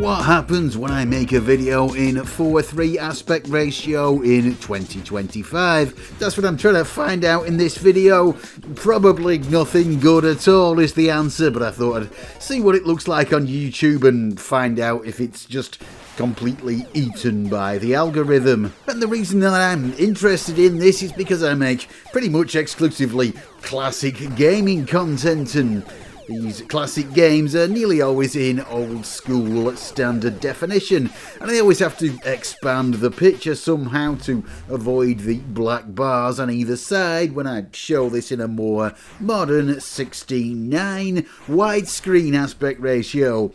What happens when I make a video in 4:3 aspect ratio in 2025? That's what I'm trying to find out in this video. Probably nothing good at all is the answer, but I thought I'd see what it looks like on YouTube and find out if it's just completely eaten by the algorithm. And the reason that I'm interested in this is because I make pretty much exclusively classic gaming content, and these classic games are nearly always in old school standard definition, and I always have to expand the picture somehow to avoid the black bars on either side when I show this in a more modern 16:9 widescreen aspect ratio.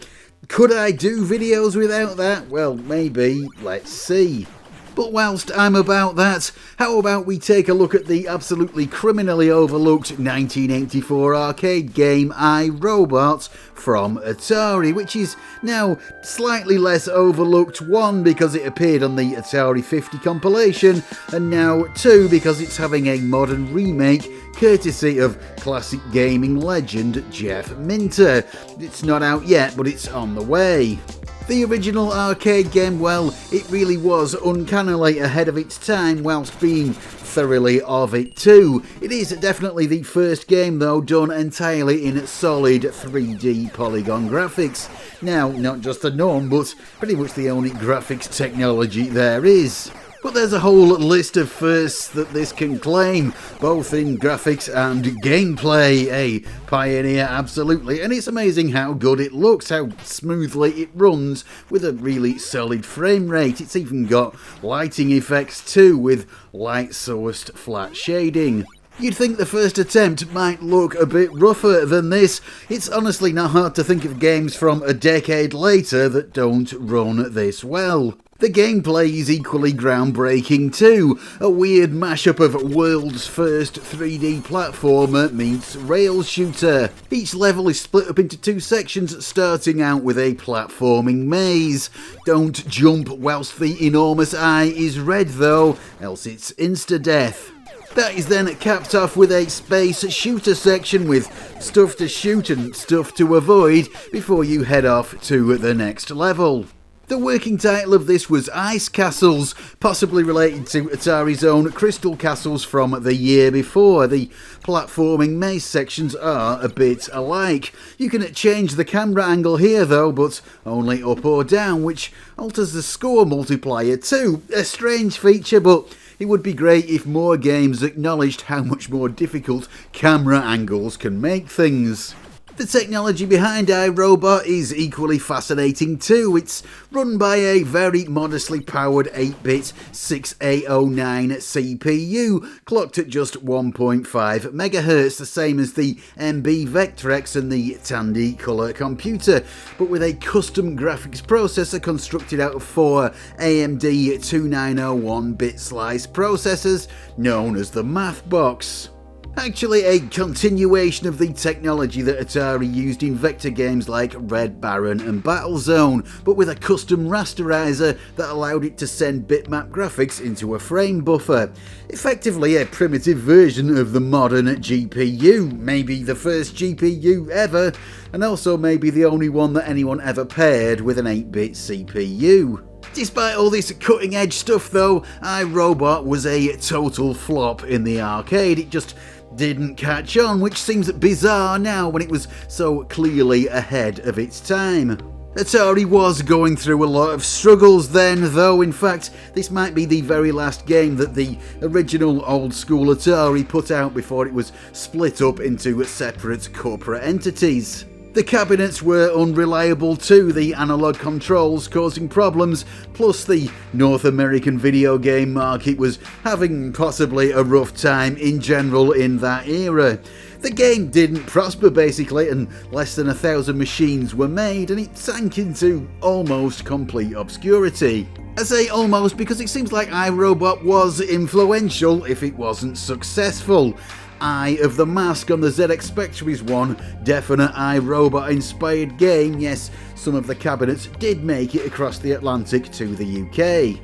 Could I do videos without that? Well, maybe. Let's see. But whilst I'm about that, how about we take a look at the absolutely criminally overlooked 1984 arcade game I, Robot from Atari, which is now slightly less overlooked, one because it appeared on the Atari 50 compilation, and now two because it's having a modern remake courtesy of classic gaming legend Jeff Minter. It's not out yet, but it's on the way. The original arcade game, well, it really was uncannily ahead of its time whilst being thoroughly of it too. It is definitely the first game though done entirely in solid 3D polygon graphics. Now, not just the norm, but pretty much the only graphics technology there is. But there's a whole list of firsts that this can claim, both in graphics and gameplay. A pioneer, absolutely, and it's amazing how good it looks, how smoothly it runs with a really solid frame rate. It's even got lighting effects too, with light-sourced flat shading. You'd think the first attempt might look a bit rougher than this. It's honestly not hard to think of games from a decade later that don't run this well. The gameplay is equally groundbreaking too, a weird mashup of world's first 3D platformer meets rail shooter. Each level is split up into two sections, starting out with a platforming maze. Don't jump whilst the enormous eye is red though, else it's insta-death. That is then capped off with a space shooter section with stuff to shoot and stuff to avoid before you head off to the next level. The working title of this was Ice Castles, possibly related to Atari's own Crystal Castles from the year before. The platforming maze sections are a bit alike. You can change the camera angle here though, but only up or down, which alters the score multiplier too. A strange feature, but it would be great if more games acknowledged how much more difficult camera angles can make things. The technology behind iRobot is equally fascinating too. It's run by a very modestly powered 8-bit 6809 CPU, clocked at just 1.5 MHz, the same as the MB Vectrex and the Tandy Color computer, but with a custom graphics processor constructed out of 4 AMD 2901 bit slice processors, known as the Math Box. Actually a continuation of the technology that Atari used in vector games like Red Baron and Battlezone, but with a custom rasterizer that allowed it to send bitmap graphics into a frame buffer. Effectively a primitive version of the modern GPU, maybe the first GPU ever, and also maybe the only one that anyone ever paired with an 8-bit CPU. Despite all this cutting edge stuff though, iRobot was a total flop in the arcade. It just didn't catch on, which seems bizarre now when it was so clearly ahead of its time. Atari was going through a lot of struggles then though. In fact, this might be the very last game that the original old school Atari put out before it was split up into separate corporate entities. The cabinets were unreliable too, the analog controls causing problems, plus the North American video game market was having possibly a rough time in general in that era. The game didn't prosper basically, and less than 1,000 machines were made, and it sank into almost complete obscurity. I say almost because it seems like iRobot was influential if it wasn't successful. Eye of the Mask on the ZX Spectrum is one definite iRobot inspired game. Yes, some of the cabinets did make it across the Atlantic to the UK.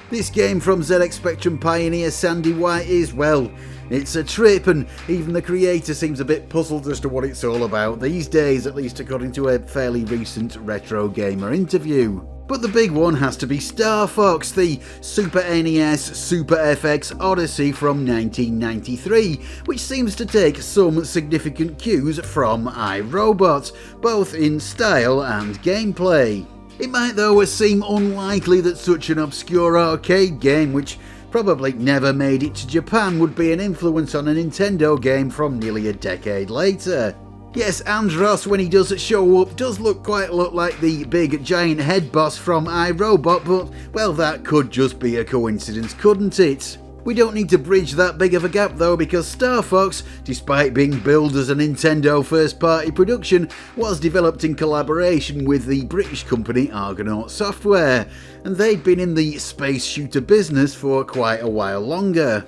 This game from ZX Spectrum pioneer Sandy White is, well, It's a trip, and even the creator seems a bit puzzled as to what it's all about these days, at least according to a fairly recent Retro Gamer interview. But the big one has to be Star Fox, the Super NES Super FX Odyssey from 1993, which seems to take some significant cues from iRobot, both in style and gameplay. It might though seem unlikely that such an obscure arcade game, which probably never made it to Japan, would be an influence on a Nintendo game from nearly a decade later. Yes, Andros, when he does show up, does look quite a lot like the big giant head boss from iRobot, but, well, that could just be a coincidence, couldn't it? We don't need to bridge that big of a gap though, because Star Fox, despite being billed as a Nintendo first-party production, was developed in collaboration with the British company Argonaut Software, and they'd been in the space shooter business for quite a while longer.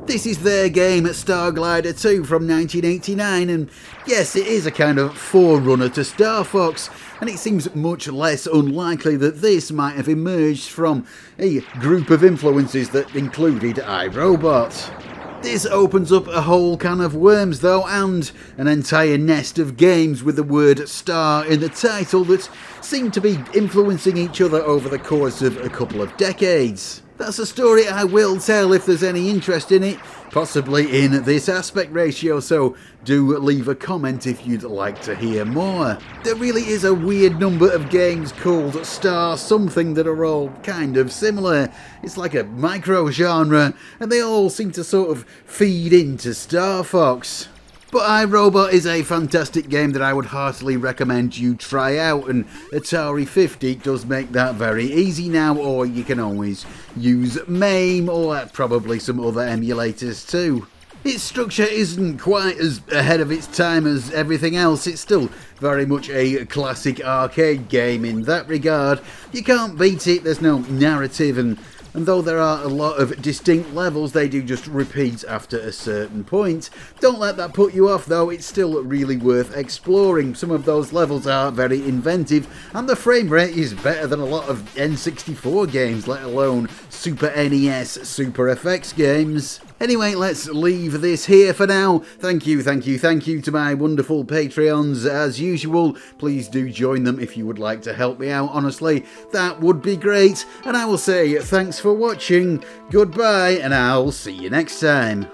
This is their game Star Glider 2 from 1989, and yes, it is a kind of forerunner to Star Fox, and it seems much less unlikely that this might have emerged from a group of influences that included iRobot. This opens up a whole can of worms though, and an entire nest of games with the word Star in the title that seem to be influencing each other over the course of a couple of decades. That's a story I will tell if there's any interest in it, possibly in this aspect ratio, so do leave a comment if you'd like to hear more. There really is a weird number of games called Star something that are all kind of similar. It's like a micro-genre, and they all seem to sort of feed into Star Fox. But iRobot is a fantastic game that I would heartily recommend you try out, and Atari 50 does make that very easy now, or you can always use MAME or probably some other emulators too. Its structure isn't quite as ahead of its time as everything else. It's still very much a classic arcade game in that regard. You can't beat it, there's no narrative, and though there are a lot of distinct levels, they do just repeat after a certain point. Don't let that put you off though, it's still really worth exploring. Some of those levels are very inventive, and the frame rate is better than a lot of N64 games, let alone Super NES Super FX games. Anyway, let's leave this here for now. Thank you to my wonderful Patreons as usual. Please do join them if you would like to help me out, honestly, that would be great. And I will say thanks for watching, goodbye, and I'll see you next time.